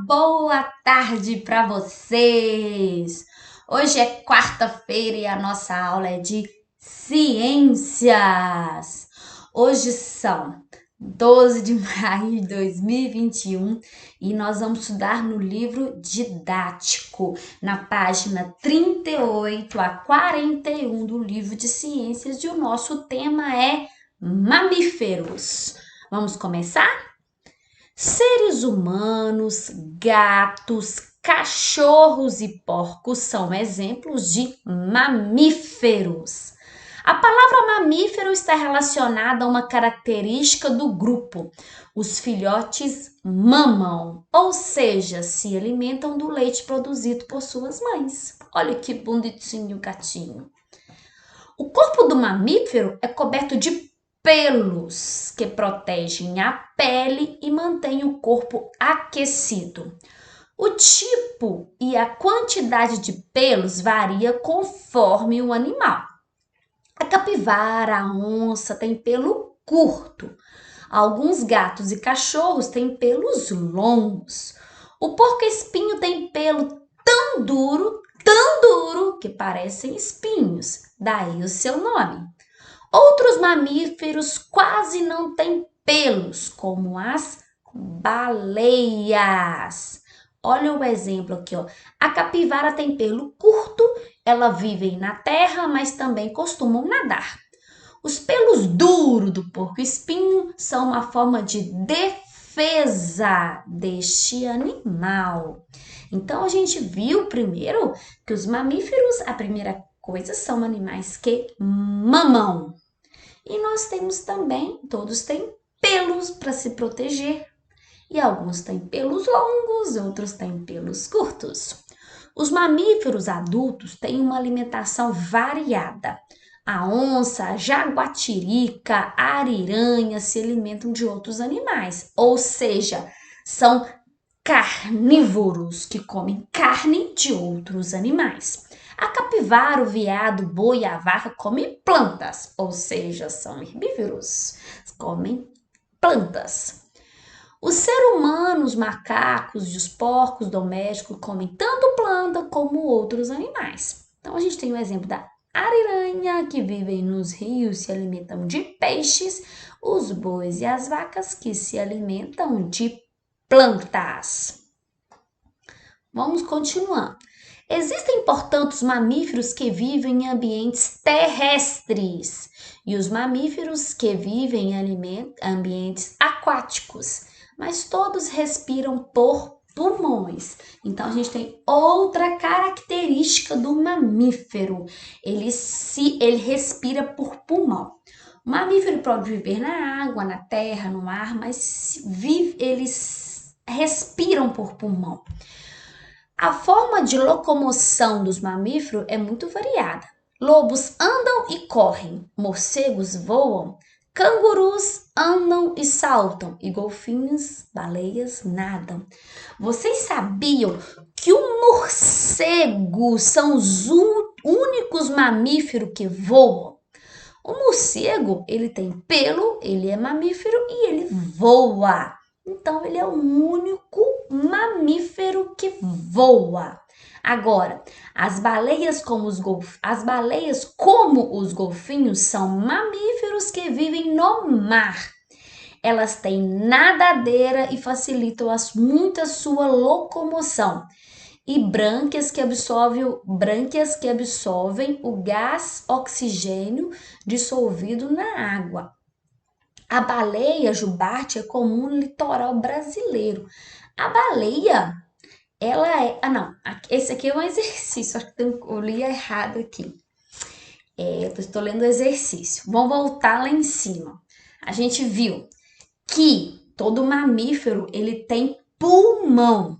Boa tarde para vocês! Hoje é quarta-feira e a nossa aula é de ciências. Hoje são 12 de maio de 2021 e nós vamos estudar no livro didático, na página 38 a 41 do livro de ciências, e o nosso tema é mamíferos. Vamos começar? Seres humanos, gatos, cachorros e porcos são exemplos de mamíferos. A palavra mamífero está relacionada a uma característica do grupo. Os filhotes mamam, ou seja, se alimentam do leite produzido por suas mães. Olha que bonitinho o gatinho. O corpo do mamífero é coberto de pelos que protegem a pele e mantêm o corpo aquecido. O tipo e a quantidade de pelos varia conforme o animal. A capivara, a onça tem pelo curto. Alguns gatos e cachorros têm pelos longos. O porco-espinho tem pelo tão duro que parecem espinhos, daí o seu nome. Outros mamíferos quase não têm pelos, como as baleias. Olha o exemplo aqui, ó. A capivara tem pelo curto, ela vive na terra, mas também costumam nadar. Os pelos duros do porco-espinho são uma forma de defesa deste animal. Então, a gente viu primeiro que os mamíferos, a primeira coisa, são animais que mamam. E nós temos também, todos têm pelos para se proteger. E alguns têm pelos longos, outros têm pelos curtos. Os mamíferos adultos têm uma alimentação variada. A onça, a jaguatirica, a ariranha se alimentam de outros animais, ou seja, são carnívoros que comem carne de outros animais. A capivara, o veado, o boi e a vaca comem plantas, ou seja, são herbívoros, comem plantas. Os seres humanos, os macacos e os porcos domésticos comem tanto planta como outros animais. Então a gente tem o exemplo da ariranha, que vivem nos rios, se alimentam de peixes, os bois e as vacas, que se alimentam de plantas. Vamos continuando. Existem, portanto, os mamíferos que vivem em ambientes terrestres e os mamíferos que vivem em ambientes aquáticos, mas todos respiram por pulmões. Então, a gente tem outra característica do mamífero. Ele respira por pulmão. O mamífero pode viver na água, na terra, no ar, mas eles respiram por pulmão. A forma de locomoção dos mamíferos é muito variada. Lobos andam e correm, morcegos voam, cangurus andam e saltam e golfinhos, baleias nadam. Vocês sabiam que o morcego são os únicos mamíferos que voam? O morcego, ele tem pelo, ele é mamífero e ele voa. Então, ele é o único mamífero que voa. Agora, as baleias como os golfinhos são mamíferos que vivem no mar. Elas têm nadadeira e facilitam muito a sua locomoção. E brânquias que absorvem o gás oxigênio dissolvido na água. A baleia jubarte é comum no litoral brasileiro. A baleia, ela é... Ah, não. Esse aqui é um exercício. Acho que eu li errado aqui. Eu estou lendo o exercício. Vamos voltar lá em cima. A gente viu que todo mamífero, ele tem pulmão.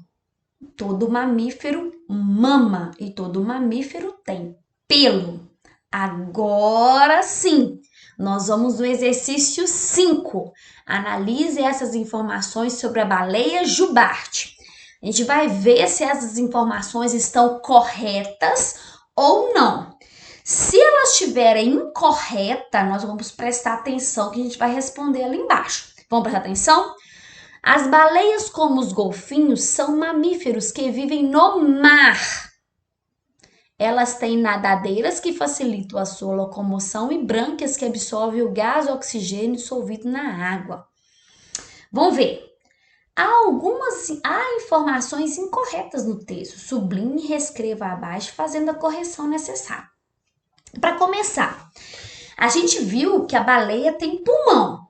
Todo mamífero mama e todo mamífero tem pelo. Agora sim, nós vamos no exercício 5. Analise essas informações sobre a baleia jubarte. A gente vai ver se essas informações estão corretas ou não. Se elas estiverem incorretas, nós vamos prestar atenção que a gente vai responder ali embaixo. Vamos prestar atenção? As baleias, como os golfinhos, são mamíferos que vivem no mar. Elas têm nadadeiras que facilitam a sua locomoção e brânquias que absorvem o gás e oxigênio dissolvido na água. Vamos ver. Há informações incorretas no texto. Sublinhe e reescreva abaixo, fazendo a correção necessária. Para começar, a gente viu que a baleia tem pulmão.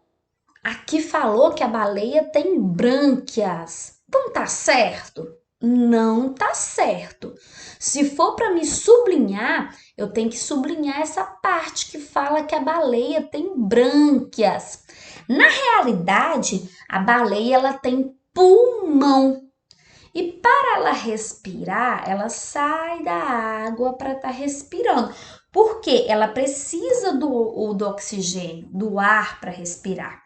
Aqui falou que a baleia tem brânquias. Então tá certo? Não tá certo. Se for para me sublinhar, eu tenho que sublinhar essa parte que fala que a baleia tem brânquias. Na realidade, a baleia ela tem pulmão. E para ela respirar, ela sai da água para estar respirando. Porque ela precisa do oxigênio, do ar para respirar.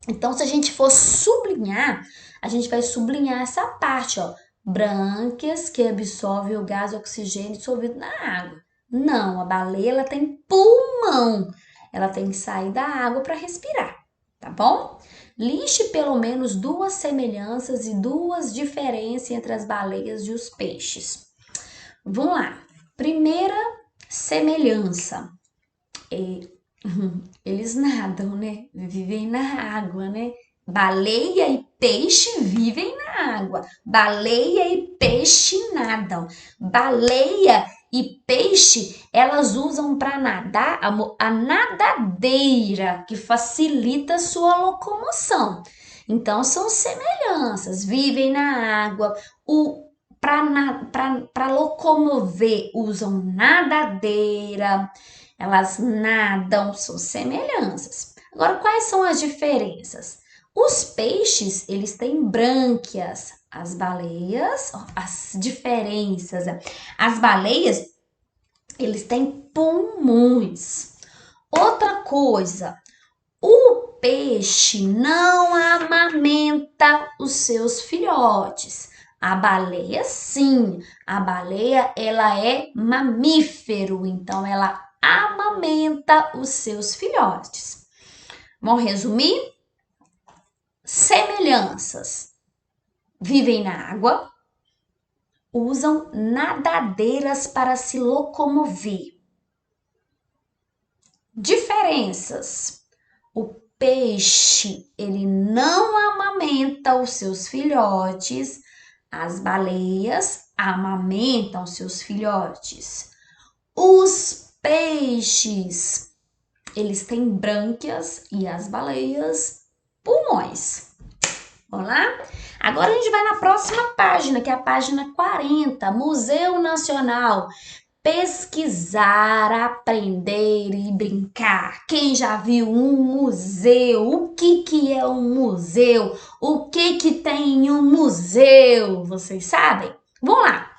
Então, se a gente for sublinhar, a gente vai sublinhar essa parte, ó. Brânquias que absorvem o gás e o oxigênio dissolvido na água. Não, a baleia ela tem pulmão. Ela tem que sair da água para respirar, tá bom? Liste pelo menos 2 semelhanças e 2 diferenças entre as baleias e os peixes. Vamos lá. Primeira semelhança. Eles nadam, né? Vivem na água, né? Baleia e peixe vivem na água. Baleia e peixe nadam. Baleia e peixe, elas usam para nadar a nadadeira, que facilita a sua locomoção. Então, são semelhanças. Vivem na água. Para locomover, usam nadadeira. Elas nadam, são semelhanças. Agora, quais são as diferenças? Os peixes, eles têm brânquias. As baleias, as diferenças. As baleias, eles têm pulmões. Outra coisa, o peixe não amamenta os seus filhotes. A baleia, sim. A baleia, ela é mamífero, então ela amamenta os seus filhotes. Vamos resumir? Semelhanças. Vivem na água, usam nadadeiras para se locomover. Diferenças. O peixe, ele não amamenta os seus filhotes. As baleias amamentam seus filhotes. Os peixes, eles têm brânquias e as baleias, pulmões. Vamos lá? Agora a gente vai na próxima página, que é a página 40, Museu Nacional. Pesquisar, aprender e brincar. Quem já viu um museu? O que é um museu? O que tem em um museu? Vocês sabem? Vamos lá.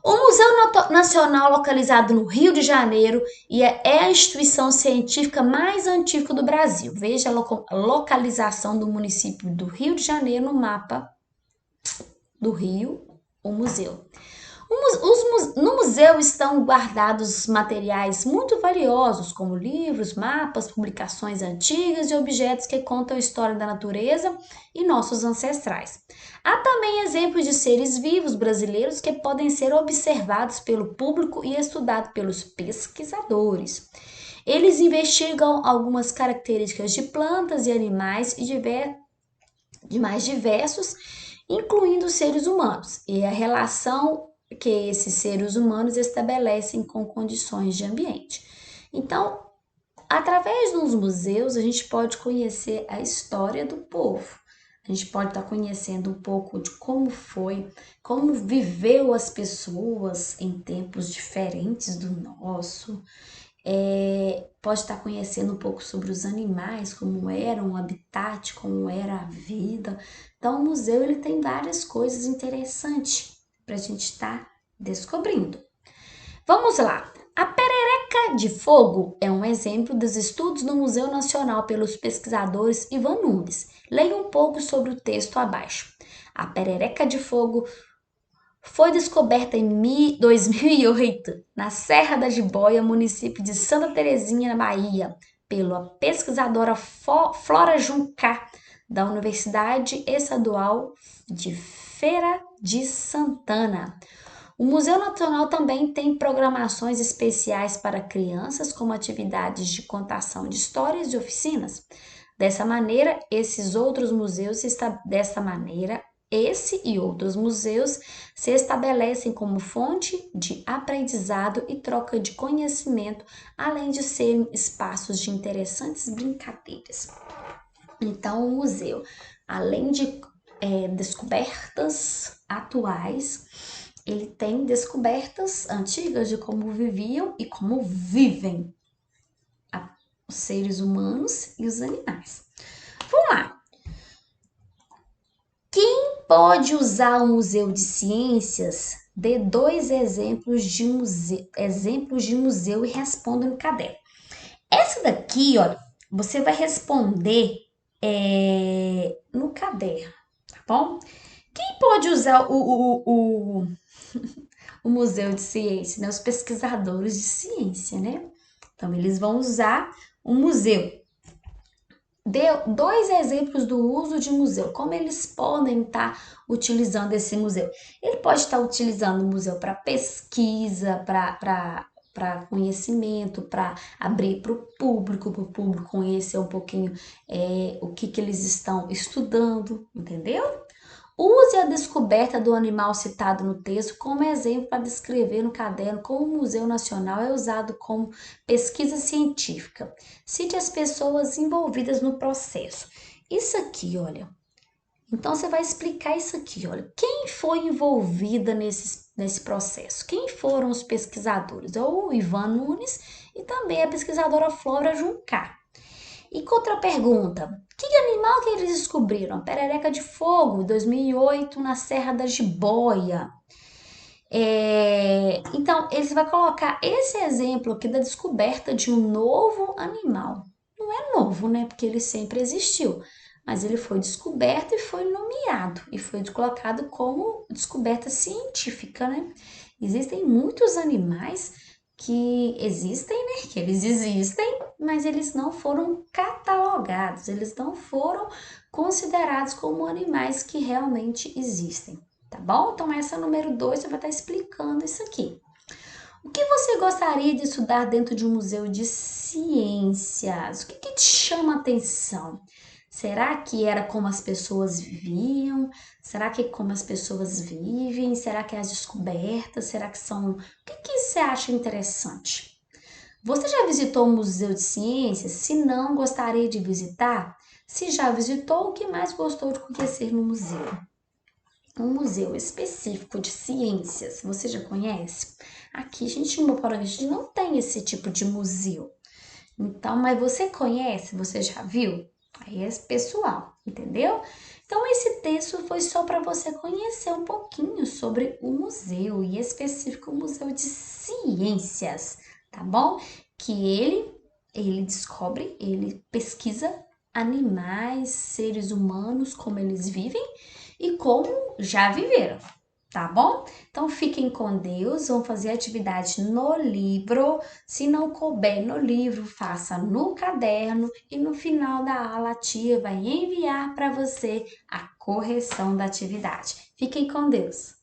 O Museu Nacional, localizado no Rio de Janeiro, é a instituição científica mais antiga do Brasil. Veja a localização do município do Rio de Janeiro no mapa do Rio, o museu. No museu estão guardados materiais muito valiosos, como livros, mapas, publicações antigas e objetos que contam a história da natureza e nossos ancestrais. Há também exemplos de seres vivos brasileiros que podem ser observados pelo público e estudados pelos pesquisadores. Eles investigam algumas características de plantas e animais de mais diversos, incluindo seres humanos, e a relação que esses seres humanos estabelecem com condições de ambiente. Então, através dos museus, a gente pode conhecer a história do povo. A gente pode estar conhecendo um pouco de como foi, como viveu as pessoas em tempos diferentes do nosso. Pode estar conhecendo um pouco sobre os animais, como era o habitat, como era a vida. Então, o museu ele tem várias coisas interessantes para a gente estar descobrindo. Vamos lá. A perereca de fogo é um exemplo dos estudos no Museu Nacional pelos pesquisadores Ivan Nunes. Leia um pouco sobre o texto abaixo. A perereca de fogo foi descoberta em 2008 na Serra da Jiboia, município de Santa Terezinha, na Bahia, pela pesquisadora Flora Juncá, da Universidade Estadual de Feira de Santana. O Museu Nacional também tem programações especiais para crianças, como atividades de contação de histórias e oficinas. Dessa maneira, esse e outros museus se estabelecem como fonte de aprendizado e troca de conhecimento, além de serem espaços de interessantes brincadeiras. Então, o museu, além de descobertas atuais, ele tem descobertas antigas de como viviam e como vivem os seres humanos e os animais. Vamos lá. Quem pode usar o Museu de Ciências? Dê 2 exemplos de museu e responda no caderno. Essa daqui, ó, você vai responder no caderno, tá bom? Quem pode usar o Museu de Ciência, né? Os pesquisadores de ciência, né? Então, eles vão usar o museu. Deu 2 exemplos do uso de museu, como eles podem estar utilizando esse museu. Ele pode estar utilizando o museu para pesquisa, para conhecimento, para abrir para o público conhecer um pouquinho o que eles estão estudando, entendeu? Use a descoberta do animal citado no texto como exemplo para descrever no caderno como o Museu Nacional é usado como pesquisa científica. Cite as pessoas envolvidas no processo. Isso aqui, olha. Então você vai explicar isso aqui, olha. Quem foi envolvida nesse processo? Quem foram os pesquisadores? O Ivan Nunes e também a pesquisadora Flora Juncar. E outra pergunta, que animal que eles descobriram? Perereca de fogo, 2008, na Serra da Jiboia. Então, eles vão colocar esse exemplo aqui da descoberta de um novo animal. Não é novo, né? Porque ele sempre existiu. Mas ele foi descoberto e foi nomeado. E foi colocado como descoberta científica, né? Existem muitos animais que existem, né? Que eles existem, mas eles não foram catalogados, eles não foram considerados como animais que realmente existem, tá bom? Então, essa número 2 você vai estar explicando isso aqui. O que você gostaria de estudar dentro de um museu de ciências? O que te chama a atenção? Será que era como as pessoas viviam? Será que é como as pessoas vivem? Será que é as descobertas? Será que são... O que você acha interessante? Você já visitou um museu de ciências? Se não, gostaria de visitar? Se já visitou, o que mais gostou de conhecer no museu? Um museu específico de ciências, você já conhece? Aqui, gente, no Paraguai não tem esse tipo de museu. Então, mas você conhece? Você já viu? Aí é pessoal, entendeu? Então, esse texto foi só para você conhecer um pouquinho sobre o museu, e específico o Museu de Ciências, tá bom? Que ele descobre, ele pesquisa animais, seres humanos, como eles vivem e como já viveram, tá bom? Então fiquem com Deus, vão fazer atividade no livro. Se não couber no livro, faça no caderno e no final da aula a tia vai enviar para você a correção da atividade. Fiquem com Deus.